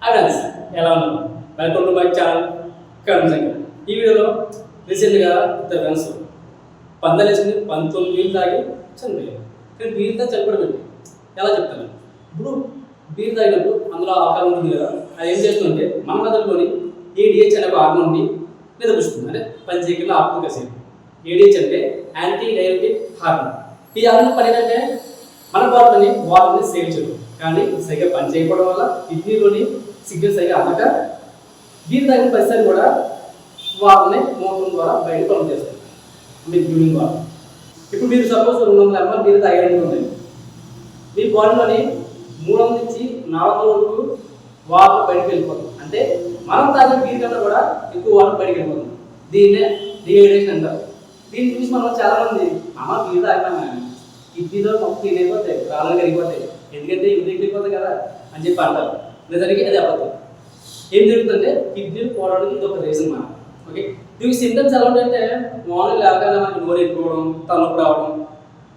Friends ఎలా ఉన్నారు? Welcome to my channel Karmasanga. ఈ వీడియోలో రీసెంట్గా ఇద్దరు ఫ్రెండ్స్ పందాలేసింది 19 వీళ్ళు తాగి చనిపోయారు. కానీ వీళ్ళు తాగి చనిపోవడం ఏంటి ఎలా చెప్తాను. ఇప్పుడు బీర్ తాగినప్పుడు అందులో ఆహారం ఉంటుంది కదా, అది ఏం చేస్తుందంటే మన మెదడులోని ఏడిహెచ్ అనే ఒక హార్మోన్ని నిద్రపుస్తుంది, అంటే పనిచేయకుండా ఆపుతుంది కాసేపు. ఏడిహెచ్ అంటే యాంటీ డయాబెటిక్ హార్మోన్. ఈ హార్మోన్ పని ఏంటంటే మన బాడీలోని వాటర్ని సేవ్ చేయడం, కానీ సరిగ్గా పని చేయకపోవడం వల్ల కిడ్నీలోని సిగ్నల్స్ సరిగ్గా అందక బీర్ తాగిన ప్రతిసారి కూడా వాటర్ని మోటార్ ద్వారా బయటకు పంప్ చేస్తారు, మీ డ్యూరింగ్ వాటర్. ఇప్పుడు మీరు సపోజ్ 200 ml బీర్ తాగాలనుకుంటుంది, మీ బాడీలోని 300 నుంచి 400 వరకు వాటర్ బయటకు వెళ్ళిపోతుంది. అంటే మనం తాగిన బీర్ కన్నా కూడా ఎక్కువ వాటర్ బయటకు వెళ్ళిపోతుంది. దీన్నే డిహైడ్రేషన్ అంటారు. దీన్ని చూసి మనం చాలామంది బీర్ తాగినా కిడ్నీలో మొత్తం క్లీన్ అయిపోతాయి, రాళ్ళు కరిగిపోతాయి, ఎందుకంటే ఇవి వెళ్ళిపోతాయి కదా అని చెప్పి అంటారు. నిజానికి అది అబద్ధం. ఏం జరుగుతుందంటే కిడ్నీలు పోవడానికి ఇది ఒక రీజన్ మనం. ఓకే, దీనికి సింటమ్స్ ఎలా ఉంటాయంటే మార్నింగ్ లేవగానే మనకి నోరు ఎక్కువడం, తలనొప్పి రావడం,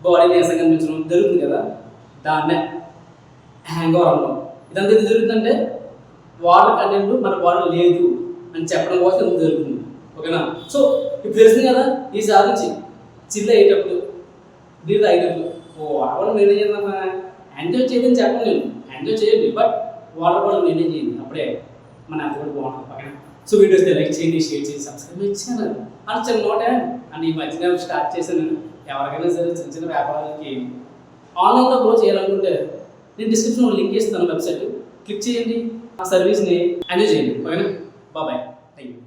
బాడీ నీరసం కనిపించడం జరుగుతుంది కదా, దాన్నే హ్యాంగ్ ఓవర్ అవ్వడం. ఇదంతా ఎందుకు జరుగుతుందంటే వాటర్ కంటెంట్ మన బాడీ లేదు అని చెప్పడం కోసం ఎందుకు జరుగుతుంది. ఓకేనా? సో ఇప్పుడు తెలిసింది కదా, ఈ సాధించి చిల్లు అయ్యేటప్పుడు బీర్ తాగేటప్పుడు వాటర్ మెయింటైన్ చేద్దామా, ఎంజాయ్ చేయదని చెప్పండి, నేను ఎంజాయ్ చేయండి, బట్ వాటర్ బాటిల్ మెయింటైన్ చేయండి, అప్పుడే మన అంత కూడా బాగుంటుంది. పక్కన సో వీడియోస్ లైక్ చేయండి, షేర్ చేయండి, సబ్స్క్రైబ్ చేయాలి అని చిన్న నోటే. అండ్ ఈ మధ్యన స్టార్ట్ చేశాను, ఎవరికైనా సరే చిన్న చిన్న వ్యాపారాలకి ఆన్లైన్లో గ్రో చేయాలనుకుంటే నేను డిస్క్రిప్షన్లో లింక్ ఇస్తాను, వెబ్సైట్ క్లిక్ చేయండి, ఆ సర్వీస్ని ఎంజాయ్ చేయండి. ఓకేనా? Bye, thank you.